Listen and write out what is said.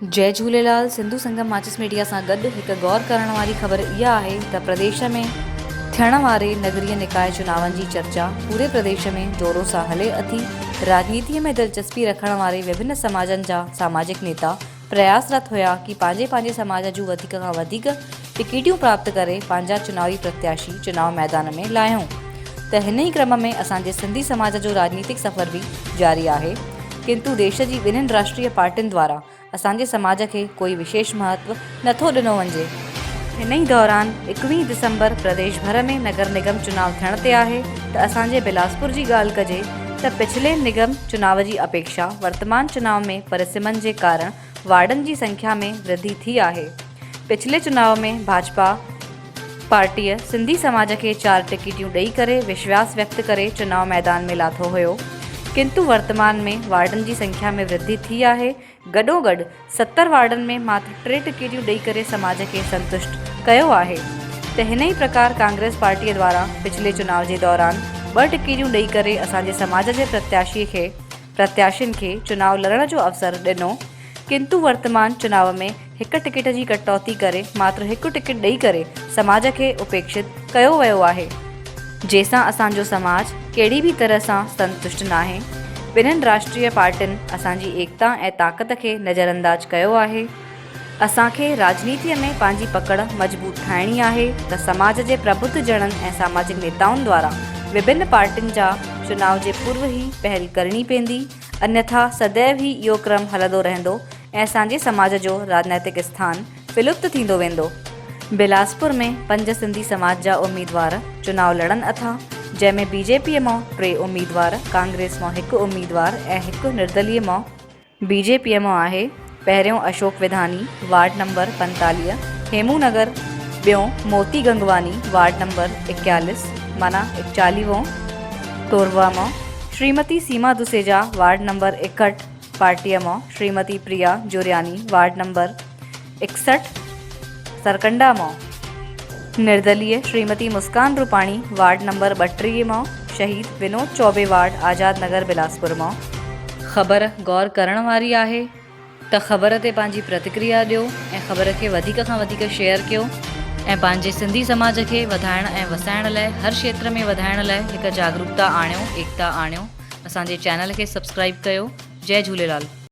जय झूलेलाल। सिंधु संगम माचिस मीडिया सां गॾु हिकु गौर करण वारी ख़बर इहा आहे त प्रदेश में थियण वारे नगरीय निकाय चुनावनि जी चर्चा पूरे प्रदेश में जोरों सां हले अथी। राजनीतिअ में दिलचस्पी रखण वारे विभिन्न समाजनि जा सामाजिक नेता प्रयासरत हुआ कि पंहिंजे समाज जूं वधीक खां वधीक टिकटियूं प्राप्त करे पंहिंजा चुनावी प्रत्याशी चुनाव मैदान में लाहियूं। त हिन ई क्रम में असांजे सिंधी समाज जो राजनीतिक सफ़र भी जारी आहे, किंतु देश जी ॿिन्हिनि राष्ट्रीय पार्टियुनि द्वारा असांजे समाज खे कोई विशेष महत्व नथो ॾिनो वञे। हिन ई दौरान 21 दिसंबर प्रदेश भर में नगर निगम चुनाव थियण ते आहे त असांजे बिलासपुर जी ॻाल्हि कजे त पिछले निगम चुनाव जी अपेक्षा वर्तमान चुनाव में परिसिमन जे कारण वार्डन जी संख्या में वृद्धि थी आहे। पिछले चुनाव में भाजपा पार्टीअ सिंधी समाज के 4 टिकटियूं ॾेई करे विश्वास व्यक्त करे चुनाव मैदान में लाथो हुयो, किंतु वर्तमान में वार्डन की संख्या में वृद्धि थी है। गॾोगॾु 70 वार्डन में मात्र 3 टिकटियूं ॾेई करे समाज के संतुष्ट कयो आहे। त हिन ही प्रकार कांग्रेस पार्टी द्वारा पिछले चुनाव के दौरान 2 टिकटियूं ॾेई करे असांजे समाज के प्रत्याशियुनि खे चुनाव लड़ण जो अवसर ॾिनो, किंतु वर्तमान चुनाव में 1 टिकट की कटौती करे मात्र 1 टिकट ॾेई करे समाज के उपेक्षित कयो वियो आहे, जैसा असांजो समाज कहिड़ी भी तरह से संतुष्ट नाहे। ॿिन्हिनि राष्ट्रीय पार्टियुनि असांजी एकता ऐं ताक़त के नज़रअंदाज कयो आहे। असांखे राजनीतिअ में पंहिंजी पकड़ मजबूत ठाहिणी आहे त समाज के प्रबुद्ध ॼणनि ऐं सामाजिक नेताउनि द्वारा विभिन्न पार्टियुनि जा चुनाव के पूर्व ही पहल करनी पवंदी, अन्यथा सदैव ही इहो क्रम हलंदो रहंदो ऐं असांजे समाज जो राजनैतिक स्थान विलुप्त थींदो वेंदो। बिलासपुर में 5 सिंधी समाज जा उम्मीदवार चुनाव लड़न अथा, जैमें बीजेपी मां 3 उम्मीदवार, कांग्रेस मां 1 उम्मीदवार ऐं 1 निर्दलीय मां बीजेपी मां आहे। पहिरियों अशोक विधानी वार्ड नंबर 45 हेमू नगर, ॿियों मोती गंगवानी वार्ड नंबर 41 माना 41 तोरवा मां, श्रीमती सीमा दुसेजा वार्ड नंबर 61 पार्टीअ मां, श्रीमती प्रिया जोरियानी वार्ड नंबर 61 सरकंडा मां, निर्दलीय श्रीमती मुस्कान रूपाणी वार्ड नंबर 32 मां, शहीद विनोद चौबे वार्ड आज़ाद नगर बिलासपुर मां। ख़बर गौर करण वारी आहे त ख़बर ते पंहिंजी प्रतिक्रिया ॾियो ऐं ख़बर खे वधीक खां वधीक शेयर कयो ऐं पंहिंजे सिंधी समाज खे वधाइण ऐं वसाइण लाइ हर क्षेत्र में वधाइण लाइ हिकु जागरूकता आणियो, एकता आणियो। असांजे चैनल खे सब्सक्राइब कयो। जय झूलेलाल।